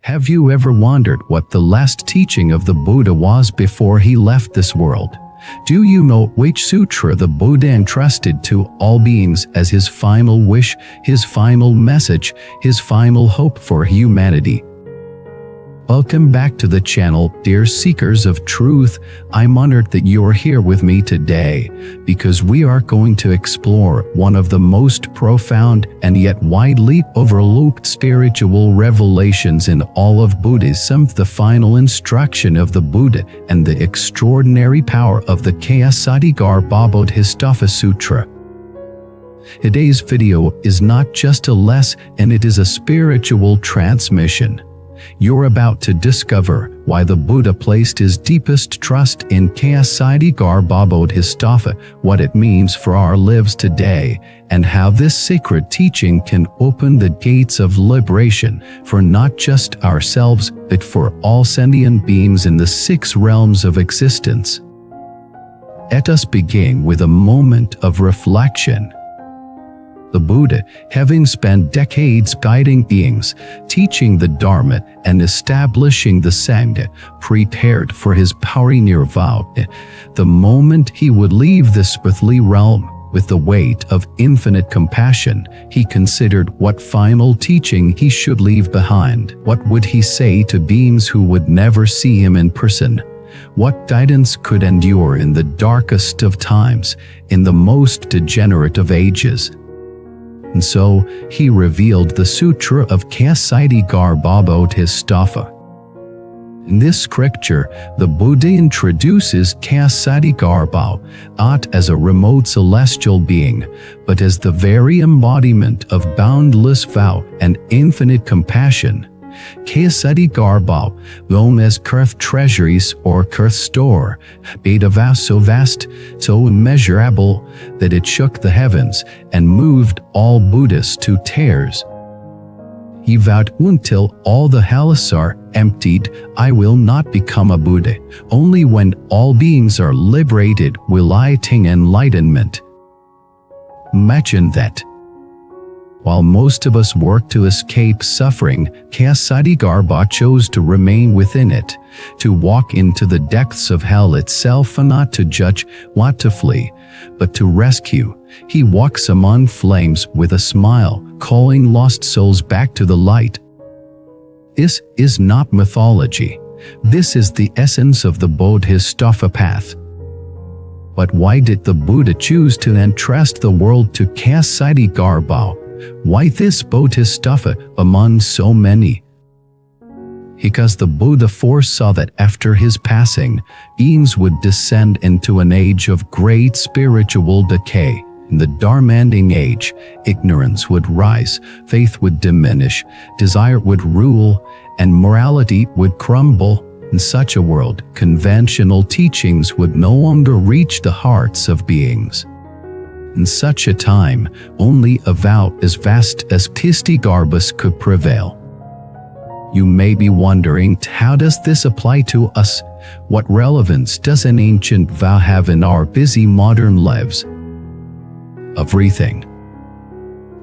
Have you ever wondered what the last teaching of the Buddha was before he left this world? Do you know which sutra the Buddha entrusted to all beings as his final wish, his final message, his final hope for humanity? Welcome back to the channel, dear seekers of truth. I'm honored that you're here with me today, because we are going to explore one of the most profound and yet widely overlooked spiritual revelations in all of Buddhism, the final instruction of the Buddha and the extraordinary power of the Kṣitigar Bodhisattva Sutra. Today's video is not just a lesson, it is a spiritual transmission. You're about to discover why the Buddha placed his deepest trust in Kṣitigar Bodhisattva, what it means for our lives today, and how this sacred teaching can open the gates of liberation for not just ourselves, but for all sentient beings in the 6 realms of existence. Let us begin with a moment of reflection. The Buddha, having spent decades guiding beings, teaching the Dharma, and establishing the Sangha, prepared for his parinirvana, the moment he would leave this earthly realm. With the weight of infinite compassion, he considered what final teaching he should leave behind. What would he say to beings who would never see him in person? What guidance could endure in the darkest of times, in the most degenerate of ages? And so, he revealed the Sutra of Kṣitigar Bodhisattva. In this scripture, the Buddha introduces Kṣitigar not as a remote celestial being, but as the very embodiment of boundless vow and infinite compassion. Kṣitigar, known as Kurth treasuries or Kurth store, Beta vow so vast, so immeasurable, that it shook the heavens and moved all Buddhists to tears. He vowed, until all the hells are emptied, I will not become a Buddha. Only when all beings are liberated will I attain enlightenment. Imagine that. While most of us work to escape suffering, Kṣitigar chose to remain within it, to walk into the depths of hell itself, and not to judge, not to flee, but to rescue. He walks among flames with a smile, calling lost souls back to the light. This is not mythology. This is the essence of the Bodhisattva path. But why did the Buddha choose to entrust the world to Kṣitigar? Why this Bodhisattva among so many? Because the Buddha foresaw that after his passing, beings would descend into an age of great spiritual decay. In the Dharmanding age, ignorance would rise, faith would diminish, desire would rule, and morality would crumble. In such a world, conventional teachings would no longer reach the hearts of beings. In such a time, only a vow as vast as Kṣitigar could prevail. You may be wondering, how does this apply to us? What relevance does an ancient vow have in our busy modern lives? Everything.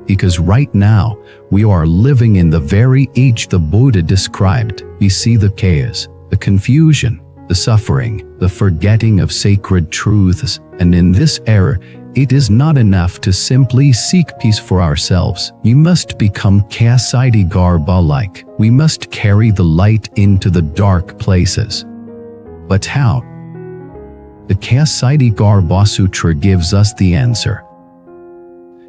Because right now, we are living in the very age the Buddha described. We see the chaos, the confusion, the suffering, the forgetting of sacred truths, and in this era, it is not enough to simply seek peace for ourselves. We must become Kṣitigar-like. We must carry the light into the dark places. But how? The Kṣitigar Sutra gives us the answer.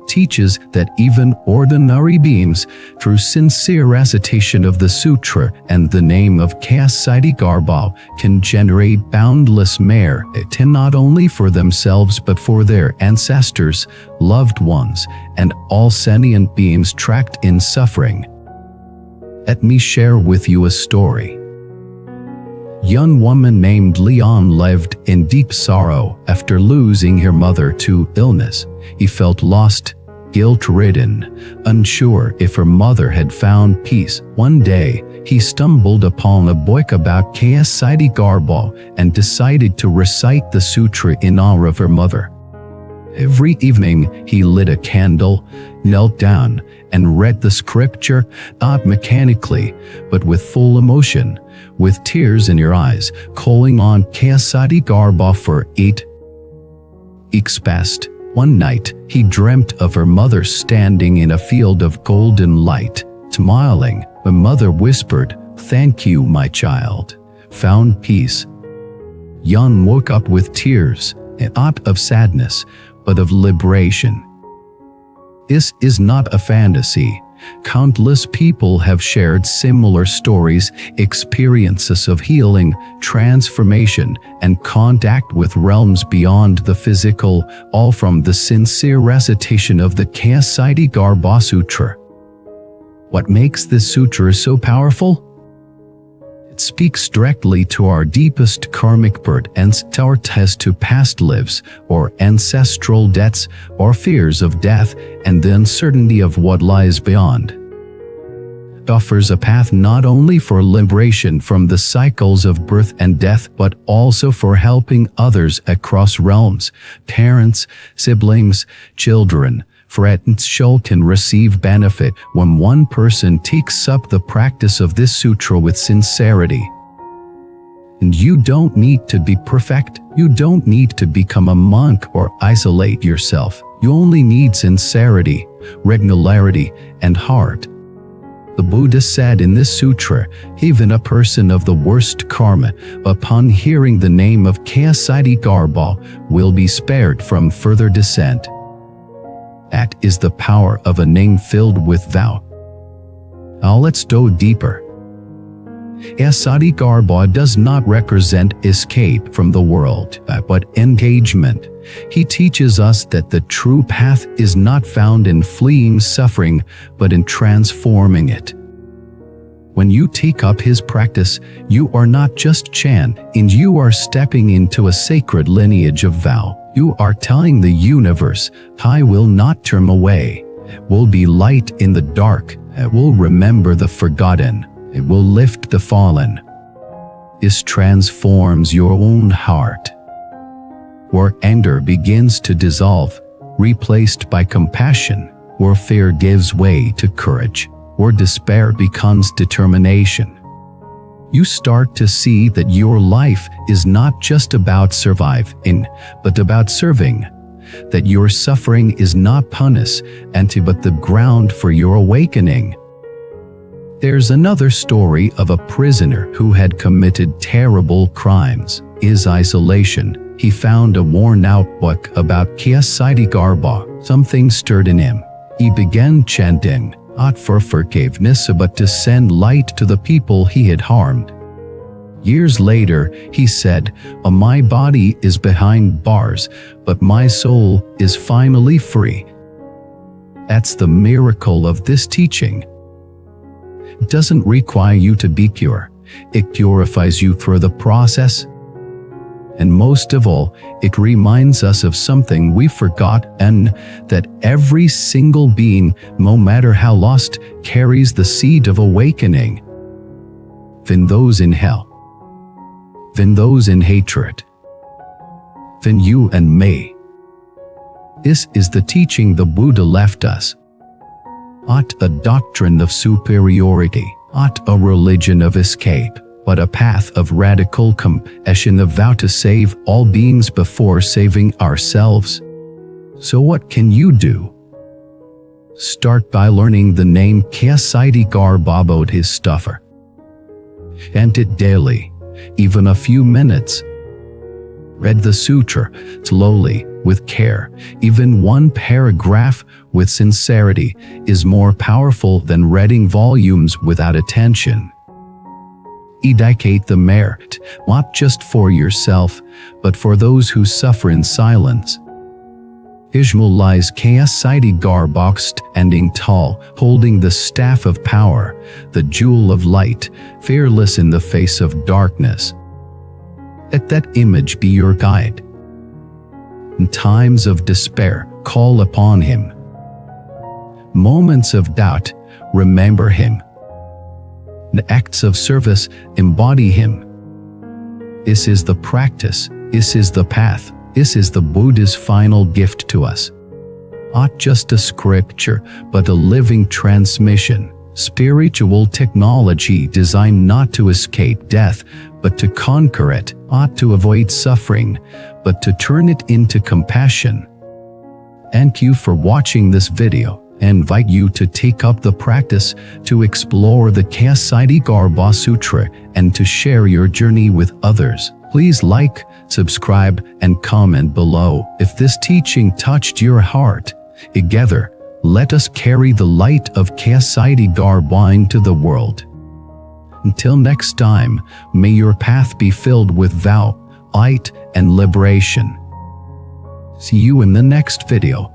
Teaches that even ordinary beings, through sincere recitation of the sutra and the name of Kṣitigar, can generate boundless merit, not only for themselves but for their ancestors, loved ones, and all sentient beings trapped in suffering. Let me share with you a story. Young woman named Leon lived in deep sorrow after losing her mother to illness. He felt lost, guilt-ridden, unsure if her mother had found peace. One day, he stumbled upon a book about Kṣitigar and decided to recite the sutra in honor of her mother. Every evening he lit a candle, knelt down, and read the scripture, not mechanically, but with full emotion, with tears in your eyes, calling on Kṣitigar for it. Expast. One night, he dreamt of her mother standing in a field of golden light, smiling. The mother whispered, "Thank you, my child." Found peace. Jan woke up with tears, not of sadness, but of liberation. This is not a fantasy. Countless people have shared similar stories, experiences of healing, transformation, and contact with realms beyond the physical, all from the sincere recitation of the Kṣitigar Sutra. What makes this sutra so powerful? It speaks directly to our deepest karmic burdens, our ties to past lives, or ancestral debts, or fears of death, and the uncertainty of what lies beyond. It offers a path not only for liberation from the cycles of birth and death, but also for helping others across realms, parents, siblings, children. Friends can receive benefit when one person takes up the practice of this sutra with sincerity. And you don't need to be perfect. You don't need to become a monk or isolate yourself. You only need sincerity, regularity, and heart. The Buddha said in this sutra, even a person of the worst karma, upon hearing the name of Kṣitigar, will be spared from further descent. That is the power of a name filled with vow. Now let's go deeper. Kṣitigar does not represent escape from the world, but engagement. He teaches us that the true path is not found in fleeing suffering, but in transforming it. When you take up his practice, you are not just chanting, you are stepping into a sacred lineage of vow. You are telling the universe, I will not turn away. It will be light in the dark. It will remember the forgotten. It will lift the fallen. This transforms your own heart. Where anger begins to dissolve, replaced by compassion, where fear gives way to courage, where despair becomes determination. You start to see that your life is not just about surviving, but about serving. That your suffering is not punishment, but the ground for your awakening. There's another story of a prisoner who had committed terrible crimes. His isolation, he found a worn-out book about Kṣitigar. Something stirred in him. He began chanting, not for forgiveness but to send light to the people he had harmed. Years later, he said, my body is behind bars, but my soul is finally free. That's the miracle of this teaching. It doesn't require you to be pure. It purifies you through the process. And most of all, it reminds us of something we forgot, and that every single being, no matter how lost, carries the seed of awakening. Even those in hell. Even those in hatred. Even you and me. This is the teaching the Buddha left us. Not a doctrine of superiority, not a religion of escape, but a path of radical compassion, a vow to save all beings before saving ourselves. So what can you do? Start by learning the name Kṣitigar, his stuffer. Chant it daily, even a few minutes. Read the sutra slowly, with care. Even one paragraph with sincerity is more powerful than reading volumes without attention. Dedicate the merit, not just for yourself, but for those who suffer in silence. Visualize Kṣitigar standing tall, holding the staff of power, the jewel of light, fearless in the face of darkness. Let that image be your guide. In times of despair, call upon him. Moments of doubt, remember him. In acts of service, embody him. This is the practice, this is the path, This is the Buddha's final gift to us. Not just a scripture, but a living transmission. Spiritual technology designed not to escape death, but to conquer it, not to avoid suffering, but to turn it into compassion. Thank you for watching this video. I invite you to take up the practice to explore the Kṣitigar Sutra and to share your journey with others. Please like, subscribe, and comment below if this teaching touched your heart. Together, let us carry the light of Kṣitigar into the world. Until next time, may your path be filled with vow, light, and liberation. See you in the next video.